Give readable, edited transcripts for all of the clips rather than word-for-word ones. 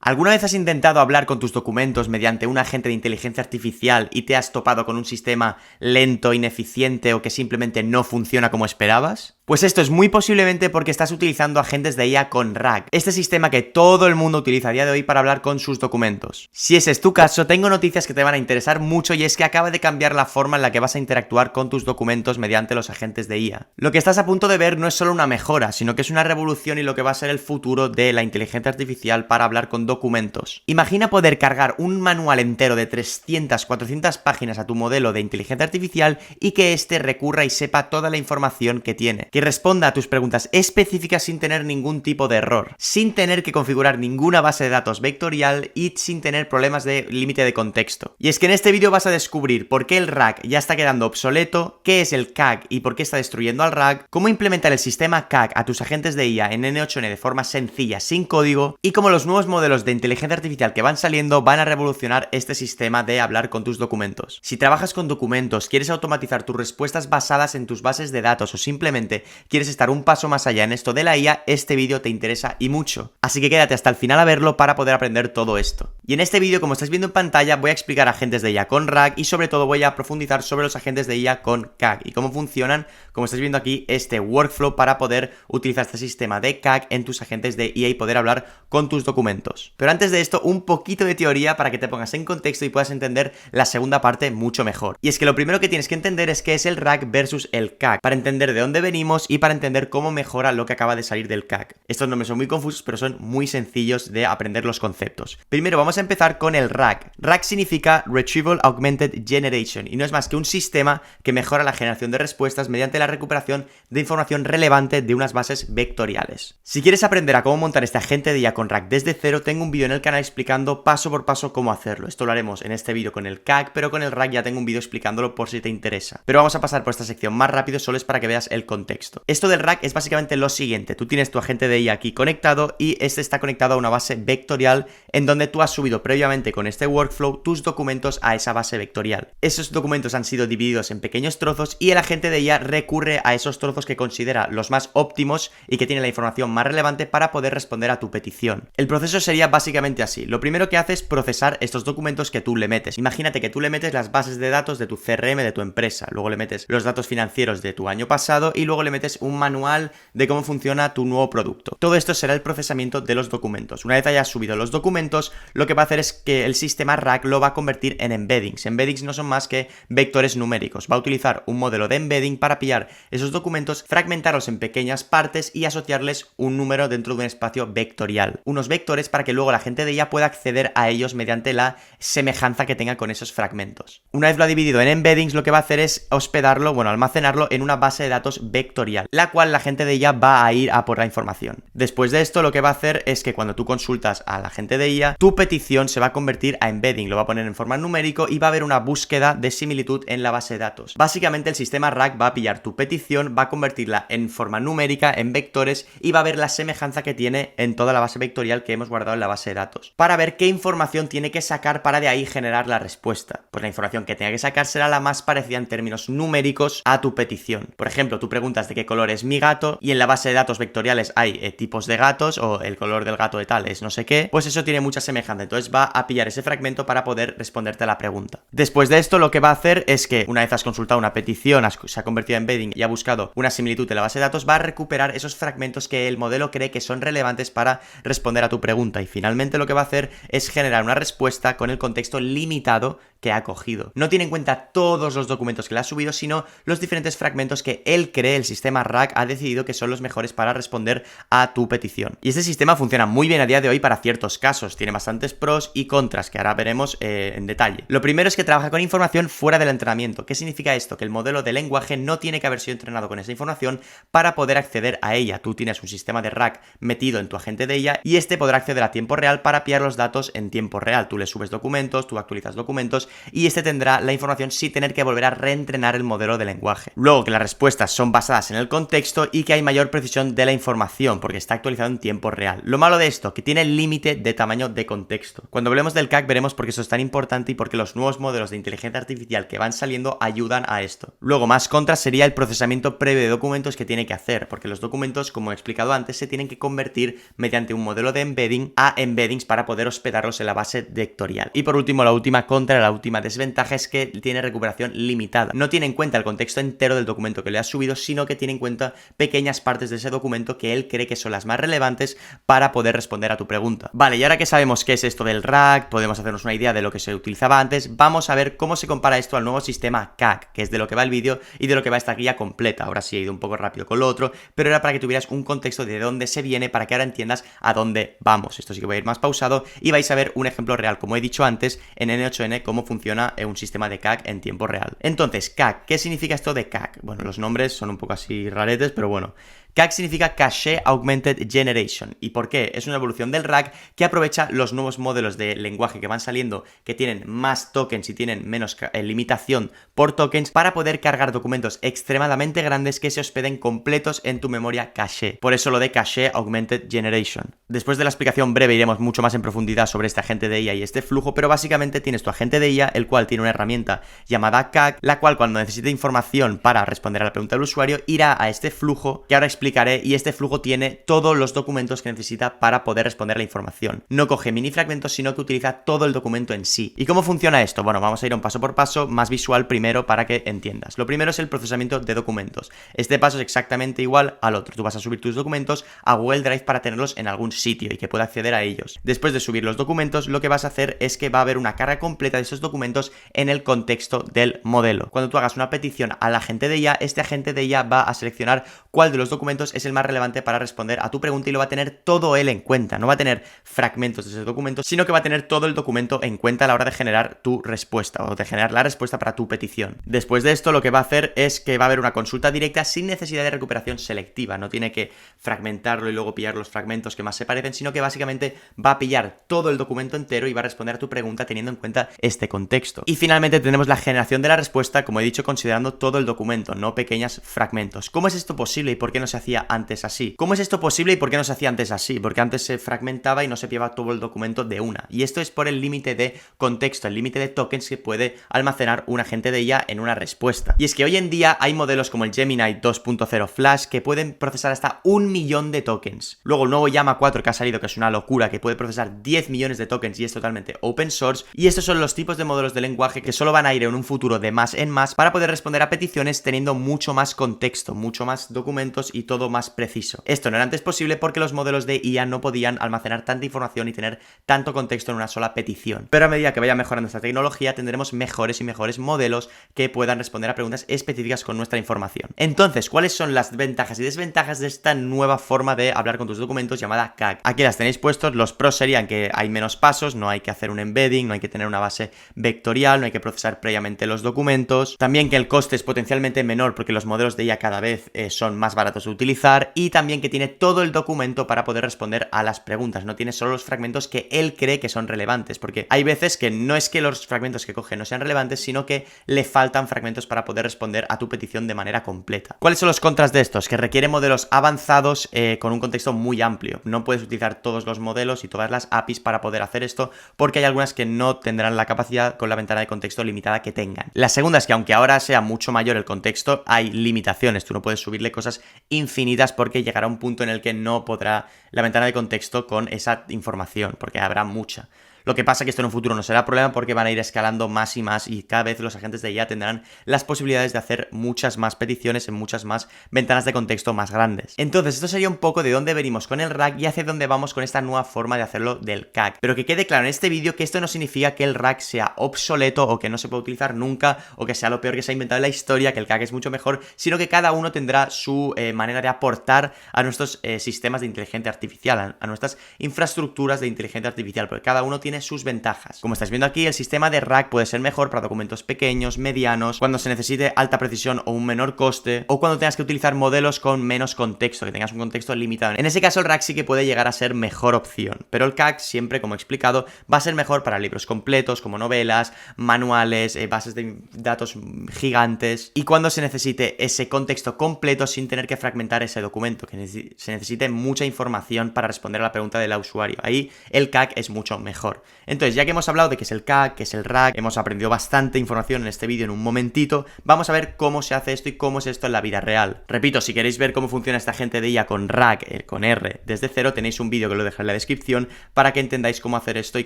¿Alguna vez has intentado hablar con tus documentos mediante un agente de inteligencia artificial y te has topado con un sistema lento, ineficiente o que simplemente no funciona como esperabas? Pues esto es muy posiblemente porque estás utilizando agentes de IA con RAG, este sistema que todo el mundo utiliza a día de hoy para hablar con sus documentos. Si ese es tu caso, tengo noticias que te van a interesar mucho y es que acaba de cambiar la forma en la que vas a interactuar con tus documentos mediante los agentes de IA. Lo que estás a punto de ver no es solo una mejora, sino que es una revolución y lo que va a ser el futuro de la inteligencia artificial para hablar con documentos. Imagina poder cargar un manual entero de 300, 400 páginas a tu modelo de inteligencia artificial y que éste recurra y sepa toda la información que tiene, que responda a tus preguntas específicas sin tener ningún tipo de error, sin tener que configurar ninguna base de datos vectorial y sin tener problemas de límite de contexto. Y es que en este vídeo vas a descubrir por qué el RAG ya está quedando obsoleto, qué es el CAG y por qué está destruyendo al RAG, cómo implementar el sistema CAG a tus agentes de IA en N8N de forma sencilla, sin código, y cómo los nuevos modelos de inteligencia artificial que van saliendo van a revolucionar este sistema de hablar con tus documentos. Si trabajas con documentos, quieres automatizar tus respuestas basadas en tus bases de datos o simplemente quieres estar un paso más allá en esto de la IA, este vídeo te interesa y mucho. Así que quédate hasta el final a verlo para poder aprender todo esto. Y en este vídeo, como estáis viendo en pantalla, voy a explicar agentes de IA con RAG y sobre todo voy a profundizar sobre los agentes de IA con CAG y cómo funcionan, como estáis viendo aquí, este workflow para poder utilizar este sistema de CAG en tus agentes de IA y poder hablar con tus documentos. Pero antes de esto, un poquito de teoría para que te pongas en contexto y puedas entender la segunda parte mucho mejor. Y es que lo primero que tienes que entender es qué es el RAG versus el CAG, para entender de dónde venimos y para entender cómo mejora lo que acaba de salir del CAG. Estos nombres son muy confusos, pero son muy sencillos de aprender los conceptos. Primero vamos a empezar con el RAG. RAG significa Retrieval Augmented Generation y no es más que un sistema que mejora la generación de respuestas mediante la recuperación de información relevante de unas bases vectoriales. Si quieres aprender a cómo montar este agente de IA con RAG desde cero, tengo un vídeo en el canal explicando paso por paso cómo hacerlo. Esto lo haremos en este vídeo con el CAG, pero con el RAG ya tengo un vídeo explicándolo por si te interesa. Pero vamos a pasar por esta sección más rápido, solo es para que veas el contexto. Esto del RAG es básicamente lo siguiente: tú tienes tu agente de IA aquí conectado y este está conectado a una base vectorial en donde tú has subido previamente con este workflow tus documentos a esa base vectorial. Esos documentos han sido divididos en pequeños trozos y el agente de IA recurre a esos trozos que considera los más óptimos y que tienen la información más relevante para poder responder a tu petición. El proceso sería básicamente así. Lo primero que hace es procesar estos documentos que tú le metes. Imagínate que tú le metes las bases de datos de tu CRM de tu empresa, luego le metes los datos financieros de tu año pasado y luego le metes un manual de cómo funciona tu nuevo producto. Todo esto será el procesamiento de los documentos. Una vez hayas subido los documentos, lo que va a hacer es que el sistema RAG lo va a convertir en embeddings. Embeddings no son más que vectores numéricos. Va a utilizar un modelo de embedding para pillar esos documentos, fragmentarlos en pequeñas partes y asociarles un número dentro de un espacio vectorial. Unos vectores para que luego la gente de ella pueda acceder a ellos mediante la semejanza que tenga con esos fragmentos. Una vez lo ha dividido en embeddings, lo que va a hacer es hospedarlo, almacenarlo en una base de datos vectorial, la cual la gente de ella va a ir a por la información. Después de esto, lo que va a hacer es que cuando tú consultas a la gente de IA, tu petición se va a convertir a embedding, lo va a poner en forma numérico y va a haber una búsqueda de similitud en la base de datos. Básicamente el sistema RAG va a pillar tu petición, va a convertirla en forma numérica, en vectores, y va a ver la semejanza que tiene en toda la base vectorial que hemos guardado en la base de datos, para ver qué información tiene que sacar para de ahí generar la respuesta. Pues la información que tenga que sacar será la más parecida en términos numéricos a tu petición. Por ejemplo, tú preguntas de qué color es mi gato y en la base de datos vectoriales hay tipos de gatos o el color del gato de tal es no sé qué, pues eso tiene mucha semejanza, entonces va a pillar ese fragmento para poder responderte a la pregunta. Después de esto, lo que va a hacer es que una vez has consultado una petición, se ha convertido en embedding y ha buscado una similitud en la base de datos, va a recuperar esos fragmentos que el modelo cree que son relevantes para responder a tu pregunta y finalmente lo que va a hacer es generar una respuesta con el contexto limitado que ha cogido. No tiene en cuenta todos los documentos que le ha subido, sino los diferentes fragmentos que él cree, el sistema RAG ha decidido que son los mejores para responder a tu petición. Y este sistema funciona muy bien a día de hoy para ciertos casos, tiene bastantes pros y contras que ahora veremos en detalle. Lo primero es que trabaja con información fuera del entrenamiento. ¿Qué significa esto? Que el modelo de lenguaje no tiene que haber sido entrenado con esa información para poder acceder a ella. Tú tienes un sistema de RAG metido en tu agente de ella y este podrá acceder a tiempo real para pillar los datos en tiempo real. Tú le subes documentos, tú actualizas documentos y este tendrá la información sin tener que volver a reentrenar el modelo de lenguaje. Luego que las respuestas son basadas en el contexto y que hay mayor precisión de la información porque está actualizado en tiempo real. Lo malo de esto, que tiene límite de tamaño de contexto. Cuando hablemos del CAC veremos por qué eso es tan importante y por qué los nuevos modelos de inteligencia artificial que van saliendo ayudan a esto. Luego, más contra sería el procesamiento previo de documentos que tiene que hacer, porque los documentos, como he explicado antes, se tienen que convertir mediante un modelo de embedding a embeddings para poder hospedarlos en la base vectorial. Y por último, la última contra, la última desventaja es que tiene recuperación limitada. No tiene en cuenta el contexto entero del documento que le has subido, sino que tiene en cuenta pequeñas partes de ese documento que él cree que son las más relevantes para poder responder a tu pregunta. Vale, y ahora que sabemos qué es esto del RAG, podemos hacernos una idea de lo que se utilizaba antes, vamos a ver cómo se compara esto al nuevo sistema CAC, que es de lo que va el vídeo y de lo que va esta guía completa. Ahora sí he ido un poco rápido con lo otro, pero era para que tuvieras un contexto de dónde se viene, para que ahora entiendas a dónde vamos. Esto sí que voy a ir más pausado y vais a ver un ejemplo real, como he dicho antes, en N8N, cómo funciona un sistema de CAC en tiempo real. Entonces, CAC, ¿qué significa esto de CAC? Bueno, los nombres son un poco así raretes, pero bueno. CAG significa Cache Augmented Generation. ¿Y por qué? Es una evolución del RAG que aprovecha los nuevos modelos de lenguaje que van saliendo, que tienen más tokens y tienen menos limitación por tokens, para poder cargar documentos extremadamente grandes que se hospeden completos en tu memoria caché. Por eso lo de Cache Augmented Generation. Después de la explicación breve iremos mucho más en profundidad sobre este agente de IA y este flujo, pero básicamente tienes tu agente de IA, el cual tiene una herramienta llamada CAG, la cual cuando necesite información para responder a la pregunta del usuario, irá a este flujo que ahora explicaré, y este flujo tiene todos los documentos que necesita para poder responder a la información. No coge mini fragmentos, sino que utiliza todo el documento en sí. ¿Y cómo funciona esto? Bueno, vamos a ir un paso por paso, más visual primero para que entiendas. Lo primero es el procesamiento de documentos. Este paso es exactamente igual al otro. Tú vas a subir tus documentos a Google Drive para tenerlos en algún sitio y que pueda acceder a ellos. Después de subir los documentos, lo que vas a hacer es que va a haber una carga completa de esos documentos en el contexto del modelo. Cuando tú hagas una petición al agente de IA, este agente de IA va a seleccionar cuál de los documentos es el más relevante para responder a tu pregunta y lo va a tener todo él en cuenta. No va a tener fragmentos de ese documento, sino que va a tener todo el documento en cuenta a la hora de generar tu respuesta o de generar la respuesta para tu petición. Después de esto, lo que va a hacer es que va a haber una consulta directa sin necesidad de recuperación selectiva. No tiene que fragmentarlo y luego pillar los fragmentos que más se parecen, sino que básicamente va a pillar todo el documento entero y va a responder a tu pregunta teniendo en cuenta este contexto. Y finalmente tenemos la generación de la respuesta, como he dicho, considerando todo el documento, no pequeños fragmentos. ¿Cómo es esto posible y por qué no se hacía antes así? ¿Cómo es esto posible y por qué no se hacía antes así? Porque antes se fragmentaba y no se pillaba todo el documento de una. Y esto es por el límite de contexto, el límite de tokens que puede almacenar un agente de IA en una respuesta. Y es que hoy en día hay modelos como el Gemini 2.0 Flash que pueden procesar hasta 1 millón de tokens. Luego el nuevo Llama 4 que ha salido, que es una locura, que puede procesar 10 millones de tokens y es totalmente open source. Y estos son los tipos de modelos de lenguaje que solo van a ir en un futuro de más en más para poder responder a peticiones teniendo mucho más contexto, mucho más documentos y todo más preciso. Esto no era antes posible porque los modelos de IA no podían almacenar tanta información y tener tanto contexto en una sola petición. Pero a medida que vaya mejorando esta tecnología, tendremos mejores y mejores modelos que puedan responder a preguntas específicas con nuestra información. Entonces, ¿cuáles son las ventajas y desventajas de esta nueva forma de hablar con tus documentos llamada CAG? Aquí las tenéis puestos. Los pros serían que hay menos pasos, no hay que hacer un embedding, no hay que tener una base vectorial, no hay que procesar previamente los documentos. También que el coste es potencialmente menor porque los modelos de IA cada vez son más baratos de utilizar, y también que tiene todo el documento para poder responder a las preguntas. No tiene solo los fragmentos que él cree que son relevantes, porque hay veces que no es que los fragmentos que coge no sean relevantes, sino que le faltan fragmentos para poder responder a tu petición de manera completa. ¿Cuáles son los contras de estos? Que requiere modelos avanzados con un contexto muy amplio. No puedes utilizar todos los modelos y todas las APIs para poder hacer esto, porque hay algunas que no tendrán la capacidad con la ventana de contexto limitada que tengan. La segunda es que aunque ahora sea mucho mayor el contexto, hay limitaciones. Tú no puedes subirle cosas infinitas porque llegará un punto en el que no podrá la ventana de contexto con esa información, porque habrá mucha. Lo que pasa es que esto en un futuro no será problema porque van a ir escalando más y más y cada vez los agentes de IA tendrán las posibilidades de hacer muchas más peticiones en muchas más ventanas de contexto más grandes. Entonces, esto sería un poco de dónde venimos con el RAG y hacia dónde vamos con esta nueva forma de hacerlo del CAG. Pero que quede claro en este vídeo que esto no significa que el RAG sea obsoleto o que no se pueda utilizar nunca o que sea lo peor que se ha inventado en la historia, que el CAG es mucho mejor, sino que cada uno tendrá su manera de aportar a nuestros sistemas de inteligencia artificial, a nuestras infraestructuras de inteligencia artificial, porque cada uno tiene tiene sus ventajas. Como estáis viendo aquí, el sistema de RAG puede ser mejor para documentos pequeños, medianos, cuando se necesite alta precisión o un menor coste, o cuando tengas que utilizar modelos con menos contexto, que tengas un contexto limitado. En ese caso el RAG sí que puede llegar a ser mejor opción, pero el CAG siempre, como he explicado, va a ser mejor para libros completos como novelas, manuales, bases de datos gigantes, y cuando se necesite ese contexto completo sin tener que fragmentar ese documento, que se necesite mucha información para responder a la pregunta del usuario. Ahí el CAG es mucho mejor. Entonces, ya que hemos hablado de qué es el CAG, qué es el RAG, hemos aprendido bastante información en este vídeo en un momentito, vamos a ver cómo se hace esto y cómo es esto en la vida real. Repito, si queréis ver cómo funciona esta gente de IA con RAG, con R, desde cero, tenéis un vídeo que lo dejaré en la descripción para que entendáis cómo hacer esto y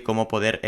cómo poder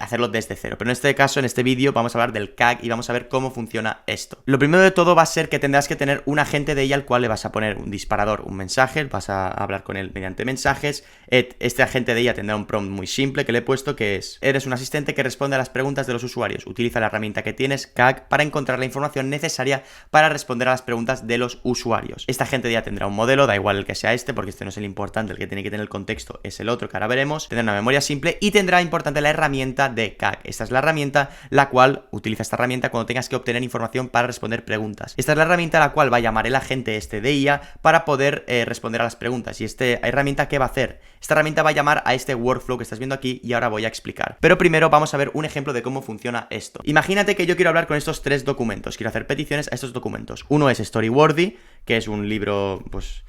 hacerlo desde cero. Pero en este caso, en este vídeo, vamos a hablar del CAG y vamos a ver cómo funciona esto. Lo primero de todo va a ser que tendrás que tener un agente de IA al cual le vas a poner un disparador, un mensaje, vas a hablar con él mediante mensajes. Este agente de IA tendrá un prompt muy simple que le he puesto, que es: eres un asistente que responde a las preguntas de los usuarios. Utiliza la herramienta que tienes, CAG, para encontrar la información necesaria para responder a las preguntas de los usuarios. Esta agente de IA tendrá un modelo, da igual el que sea este, porque este no es el importante, el que tiene que tener el contexto es el otro, que ahora veremos. Tendrá una memoria simple y tendrá importante la herramienta de CAG. Esta es la herramienta la cual utiliza esta herramienta cuando tengas que obtener información para responder preguntas. Esta es la herramienta a la cual va a llamar el agente este de IA para poder responder a las preguntas. Y esta herramienta, ¿qué va a hacer? Esta herramienta va a llamar a este workflow que estás viendo aquí y ahora voy a explicar. Pero primero vamos a ver un ejemplo de cómo funciona esto. Imagínate que yo quiero hablar con estos tres documentos, quiero hacer peticiones a estos documentos. Uno es Storyworthy, que es un libro, pues,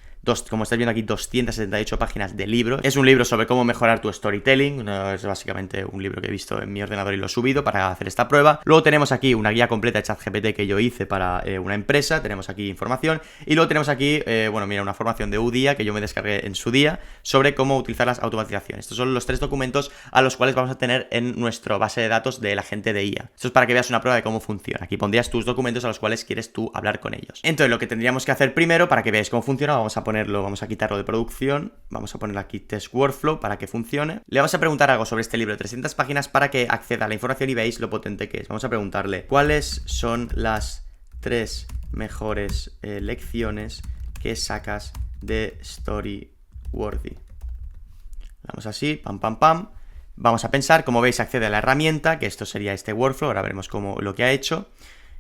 como estáis viendo aquí, 278 páginas de libro. Es un libro sobre cómo mejorar tu storytelling. Es básicamente un libro que he visto en mi ordenador y lo he subido para hacer esta prueba. Luego tenemos aquí una guía completa de ChatGPT que yo hice para una empresa. Tenemos aquí información. Y luego tenemos aquí, mira, una formación de UDIA que yo me descargué en su día sobre cómo utilizar las automatizaciones. Estos son los tres documentos a los cuales vamos a tener en nuestra base de datos del agente de IA. Esto es para que veas una prueba de cómo funciona. Aquí pondrías tus documentos a los cuales quieres tú hablar con ellos. Entonces, lo que tendríamos que hacer primero, para que veáis cómo funciona, vamos a quitarlo de producción, vamos a poner aquí test workflow para que funcione. Le vamos a preguntar algo sobre este libro de 300 páginas para que acceda a la información y veáis lo potente que es. Vamos a preguntarle: ¿cuáles son las 3 mejores lecciones que sacas de Storyworthy? Vamos así, pam, pam, pam. Vamos a pensar, como veis, accede a la herramienta, que esto sería este workflow. Ahora veremos lo que ha hecho.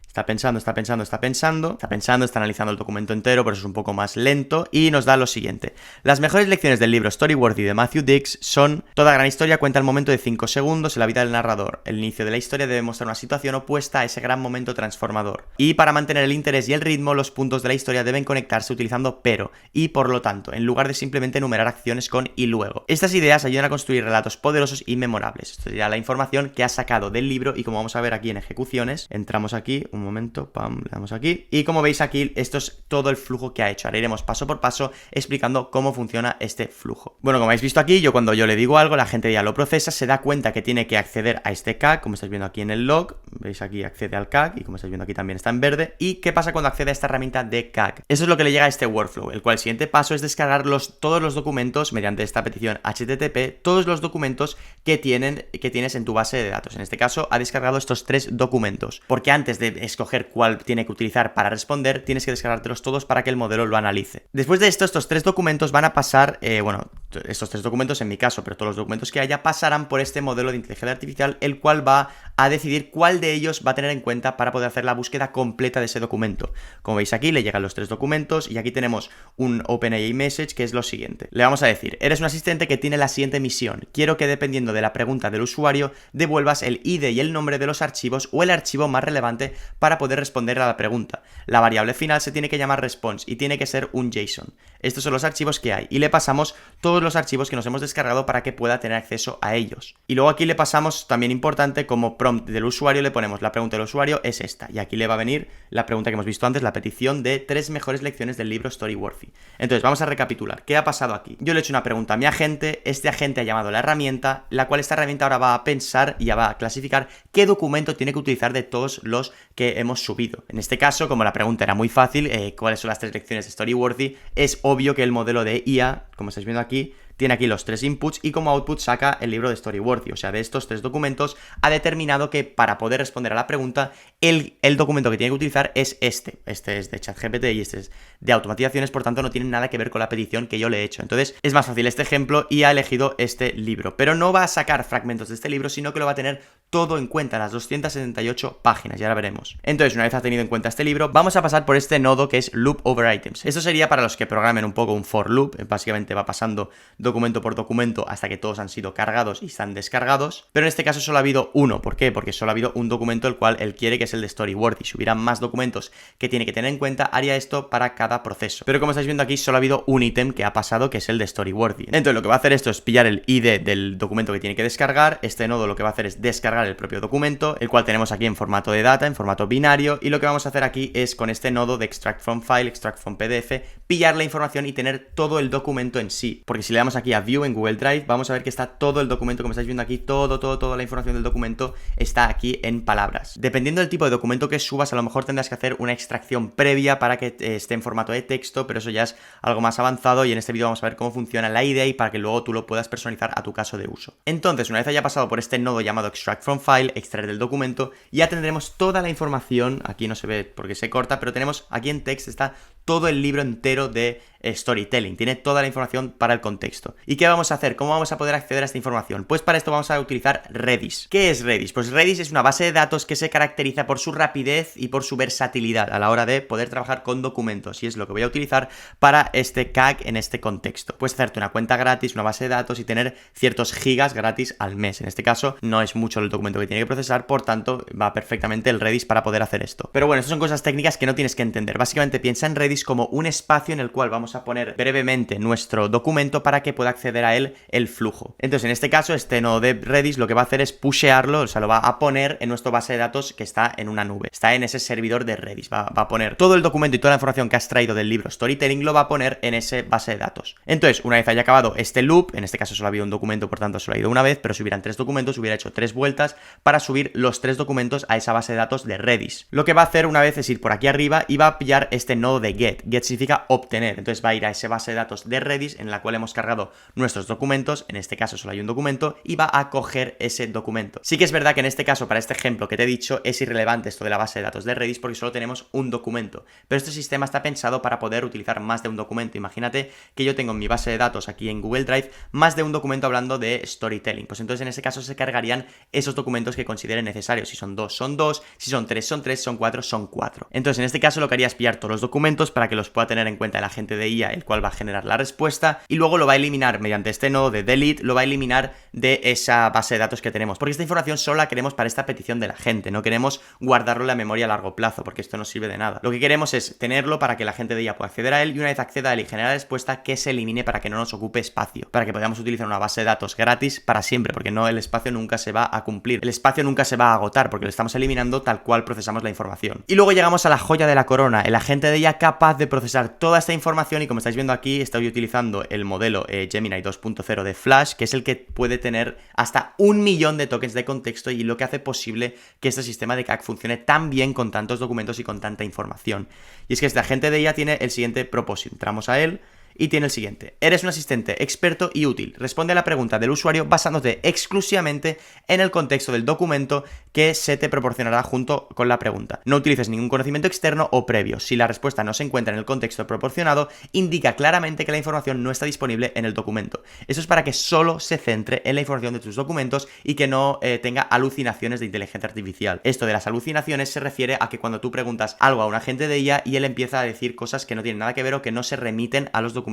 Está pensando, está analizando el documento entero, por eso es un poco más lento, y nos da lo siguiente. Las mejores lecciones del libro Storyworthy de Matthew Dicks son: toda gran historia cuenta el momento de 5 segundos en la vida del narrador. El inicio de la historia debe mostrar una situación opuesta a ese gran momento transformador. Y para mantener el interés y el ritmo, los puntos de la historia deben conectarse utilizando pero, y por lo tanto, en lugar de simplemente enumerar acciones con y luego. Estas ideas ayudan a construir relatos poderosos y memorables. Esto sería la información que ha sacado del libro, y como vamos a ver aquí en ejecuciones, entramos aquí, un momento, pam, le damos aquí, y como veis aquí, esto es todo el flujo que ha hecho. Ahora iremos paso por paso explicando cómo funciona este flujo. Bueno, como habéis visto aquí, cuando yo le digo algo, la gente ya lo procesa, se da cuenta que tiene que acceder a este CAG, como estáis viendo aquí en el log, veis aquí accede al CAG, y como estáis viendo aquí también está en verde. ¿Y qué pasa cuando accede a esta herramienta de CAG? Eso es lo que le llega a este workflow, el cual el siguiente paso es descargar todos los documentos mediante esta petición HTTP, todos los documentos que tienes en tu base de datos. En este caso, ha descargado estos 3 documentos, porque antes de escoger cuál tiene que utilizar para responder, tienes que descargártelos todos para que el modelo lo analice. Después de esto, estos 3 documentos van a pasar, estos 3 documentos en mi caso, pero todos los documentos que haya pasarán por este modelo de inteligencia artificial, el cual va a decidir cuál de ellos va a tener en cuenta para poder hacer la búsqueda completa de ese documento. Como veis aquí, le llegan los 3 documentos y aquí tenemos un OpenAI message que es lo siguiente. Le vamos a decir: eres un asistente que tiene la siguiente misión. Quiero que, dependiendo de la pregunta del usuario, devuelvas el ID y el nombre de los archivos o el archivo más relevante para poder responder a la pregunta. La variable final se tiene que llamar response y tiene que ser un JSON. Estos son los archivos que hay y le pasamos todos los archivos que nos hemos descargado para que pueda tener acceso a ellos. Y luego aquí le pasamos, también importante, como prompt del usuario, le ponemos: la pregunta del usuario es esta, y aquí le va a venir la pregunta que hemos visto antes, la petición de 3 mejores lecciones del libro Storyworthy. Entonces vamos a recapitular. ¿Qué ha pasado aquí? Yo le he hecho una pregunta a mi agente, este agente ha llamado a la herramienta, la cual esta herramienta ahora va a pensar y ya va a clasificar qué documento tiene que utilizar de todos los que hemos subido. En este caso, como la pregunta era muy fácil, ¿cuáles son las 3 lecciones de Storyworthy?, es obvio que el modelo de IA, como estáis viendo aquí, tiene aquí los 3 inputs y como output saca el libro de Storyworthy. O sea, de estos 3 documentos ha determinado que para poder responder a la pregunta, el documento que tiene que utilizar es este. Este es de ChatGPT y este es de automatizaciones, por tanto no tiene nada que ver con la petición que yo le he hecho. Entonces es más fácil este ejemplo y ha elegido este libro. Pero no va a sacar fragmentos de este libro, sino que lo va a tener todo en cuenta, las 278 páginas, ya la veremos. Entonces, una vez ha tenido en cuenta este libro, vamos a pasar por este nodo que es Loop Over Items. Esto sería para los que programen un poco un for loop, básicamente va pasando documento por documento hasta que todos han sido cargados y están descargados, pero en este caso solo ha habido uno. ¿Por qué? Porque solo ha habido un documento el cual él quiere, que es el de Storyworthy. Si hubiera más documentos que tiene que tener en cuenta, haría esto para cada proceso. Pero como estáis viendo aquí, solo ha habido un ítem que ha pasado, que es el de Storyworthy. Entonces, lo que va a hacer esto es pillar el ID del documento que tiene que descargar. Este nodo lo que va a hacer es descargar el propio documento, el cual tenemos aquí en formato de data, en formato binario, y lo que vamos a hacer aquí es con este nodo de extract from file, extract from PDF, pillar la información y tener todo el documento en sí. Porque si le damos aquí a view en Google Drive, vamos a ver que está todo el documento, como estáis viendo aquí, toda la información del documento está aquí en palabras. Dependiendo del tipo de documento que subas, a lo mejor tendrás que hacer una extracción previa para que esté en formato de texto, pero eso ya es algo más avanzado y en este vídeo vamos a ver cómo funciona la idea y para que luego tú lo puedas personalizar a tu caso de uso. Entonces, una vez haya pasado por este nodo llamado extract from file, extraer del documento, ya tendremos toda la información. Aquí no se ve porque se corta, pero tenemos aquí en text está todo el libro entero de storytelling, tiene toda la información para el contexto. ¿Y qué vamos a hacer? ¿Cómo vamos a poder acceder a esta información? Pues para esto vamos a utilizar Redis. ¿Qué es Redis? Pues Redis es una base de datos que se caracteriza por su rapidez y por su versatilidad a la hora de poder trabajar con documentos, y es lo que voy a utilizar para este CAG en este contexto. Puedes hacerte una cuenta gratis, una base de datos y tener ciertos gigas gratis al mes. En este caso no es mucho el documento que tiene que procesar, por tanto va perfectamente el Redis para poder hacer esto. Pero bueno, estas son cosas técnicas que no tienes que entender. Básicamente piensa en Redis como un espacio en el cual vamos a poner brevemente nuestro documento para que pueda acceder a él el flujo. Entonces, en este caso, este nodo de Redis lo que va a hacer es pushearlo, o sea, lo va a poner en nuestra base de datos que está en una nube. Está en ese servidor de Redis. Va a poner todo el documento y toda la información que has traído del libro Storytelling, lo va a poner en ese base de datos. Entonces, una vez haya acabado este loop, en este caso solo ha habido un documento, por tanto solo ha ido una vez, pero si hubieran 3 documentos, hubiera hecho 3 vueltas para subir los 3 documentos a esa base de datos de Redis. Lo que va a hacer una vez es ir por aquí arriba y va a pillar este nodo de get. Get significa obtener. Entonces va a ir a esa base de datos de Redis en la cual hemos cargado nuestros documentos, en este caso solo hay un documento, y va a coger ese documento. Sí que es verdad que en este caso, para este ejemplo que te he dicho, es irrelevante esto de la base de datos de Redis porque solo tenemos un documento, pero este sistema está pensado para poder utilizar más de un documento. Imagínate que yo tengo en mi base de datos aquí en Google Drive más de un documento hablando de storytelling, pues entonces en ese caso se cargarían esos documentos que consideren necesarios. Si son 2, son 2, si son 3, son 3, son 4, son 4. Entonces en este caso lo que haría es pillar todos los documentos para que los pueda tener en cuenta el agente de IA, el cual va a generar la respuesta, y luego lo va a eliminar mediante este nodo de delete, lo va a eliminar de esa base de datos que tenemos, porque esta información solo la queremos para esta petición de la gente, no queremos guardarlo en la memoria a largo plazo, porque esto no sirve de nada. Lo que queremos es tenerlo para que la gente de IA pueda acceder a él, y una vez acceda a él y genere la respuesta, que se elimine para que no nos ocupe espacio, para que podamos utilizar una base de datos gratis para siempre, porque no, el espacio nunca se va a cumplir, el espacio nunca se va a agotar, porque lo estamos eliminando tal cual procesamos la información. Y luego llegamos a la joya de la corona, el agente de IA capaz de procesar toda esta información, y como estáis viendo aquí, estoy utilizando el modelo Gemini 2.0 de Flash, que es el que puede tener hasta 1 millón de tokens de contexto, y lo que hace posible que este sistema de CAG funcione tan bien con tantos documentos y con tanta información. Y es que este agente de IA tiene el siguiente propósito. Entramos a él y tiene el siguiente: eres un asistente experto y útil. Responde a la pregunta del usuario basándote exclusivamente en el contexto del documento que se te proporcionará junto con la pregunta. No utilices ningún conocimiento externo o previo. Si la respuesta no se encuentra en el contexto proporcionado, indica claramente que la información no está disponible en el documento. Eso es para que solo se centre en la información de tus documentos y que no tenga alucinaciones de inteligencia artificial. Esto de las alucinaciones se refiere a que cuando tú preguntas algo a un agente de IA y él empieza a decir cosas que no tienen nada que ver o que no se remiten a los documentos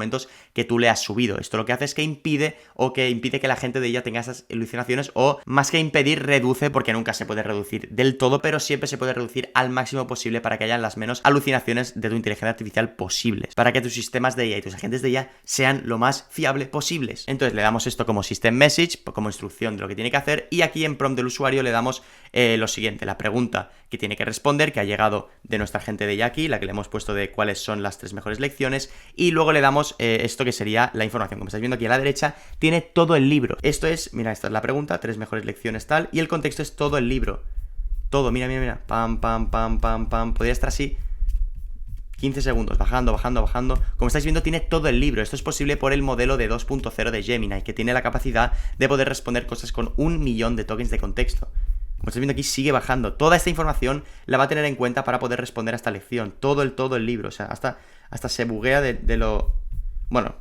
que tú le has subido. Esto lo que hace es que impide que la gente de ella tenga esas alucinaciones, o más que impedir, reduce, porque nunca se puede reducir del todo, pero siempre se puede reducir al máximo posible para que hayan las menos alucinaciones de tu inteligencia artificial posibles, para que tus sistemas de IA y tus agentes de IA sean lo más fiable posibles. Entonces le damos esto como system message, como instrucción de lo que tiene que hacer, y aquí en prompt del usuario le damos lo siguiente: la pregunta que tiene que responder, que ha llegado de nuestra agente de IA aquí, la que le hemos puesto de cuáles son las 3 mejores lecciones, y luego le damos esto que sería la información. Como estáis viendo aquí a la derecha, tiene todo el libro. Esto es, mira, esta es la pregunta, 3 mejores lecciones tal, y el contexto es todo el libro. Todo, mira, pam, pam, pam, pam, pam, podría estar así 15 segundos, bajando. Como estáis viendo, tiene todo el libro. Esto es posible por el modelo de 2.0 de Gemini, que tiene la capacidad de poder responder cosas con 1 millón de tokens de contexto. Como estáis viendo aquí, sigue bajando. Toda esta información la va a tener en cuenta para poder responder a esta lección. Todo el libro. O sea, hasta se buguea de lo... Bueno,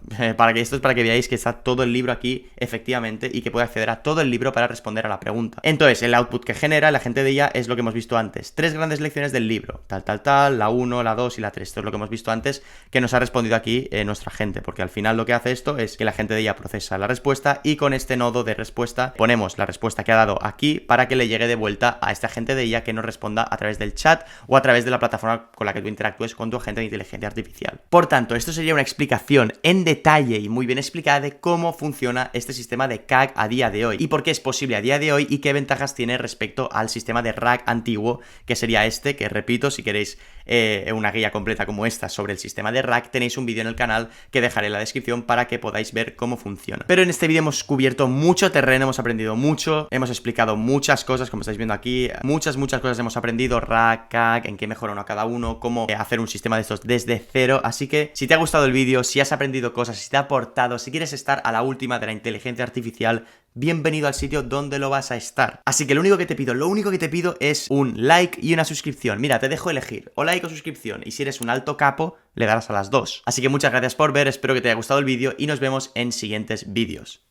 esto es para que veáis que está todo el libro aquí, efectivamente, y que puede acceder a todo el libro para responder a la pregunta. Entonces, el output que genera la gente de IA es lo que hemos visto antes. 3 grandes lecciones del libro. La 1, la 2 y la 3. Esto es lo que hemos visto antes que nos ha respondido aquí nuestra gente, porque al final lo que hace esto es que la gente de IA procesa la respuesta y con este nodo de respuesta ponemos la respuesta que ha dado aquí para que le llegue de vuelta a este agente de IA que nos responda a través del chat o a través de la plataforma con la que tú interactúes con tu agente de inteligencia artificial. Por tanto, esto sería una explicación en detalle y muy bien explicada de cómo funciona este sistema de CAG a día de hoy y por qué es posible a día de hoy y qué ventajas tiene respecto al sistema de RAG antiguo, que sería este, que repito, si queréis una guía completa como esta sobre el sistema de RAG, tenéis un vídeo en el canal que dejaré en la descripción para que podáis ver cómo funciona. Pero en este vídeo hemos cubierto mucho terreno, hemos aprendido mucho, hemos explicado muchas cosas, como estáis viendo aquí, muchas cosas hemos aprendido, RAG, CAG, en qué mejora uno a cada uno, cómo hacer un sistema de estos desde cero. Así que si te ha gustado el vídeo, si has aprendido cosas, si te ha aportado, si quieres estar a la última de la inteligencia artificial, bienvenido al sitio donde lo vas a estar. Así que lo único que te pido es un like y una suscripción. Mira, te dejo elegir, o like o suscripción, y si eres un alto capo, le darás a las dos. Así que muchas gracias por ver, espero que te haya gustado el vídeo y nos vemos en siguientes vídeos.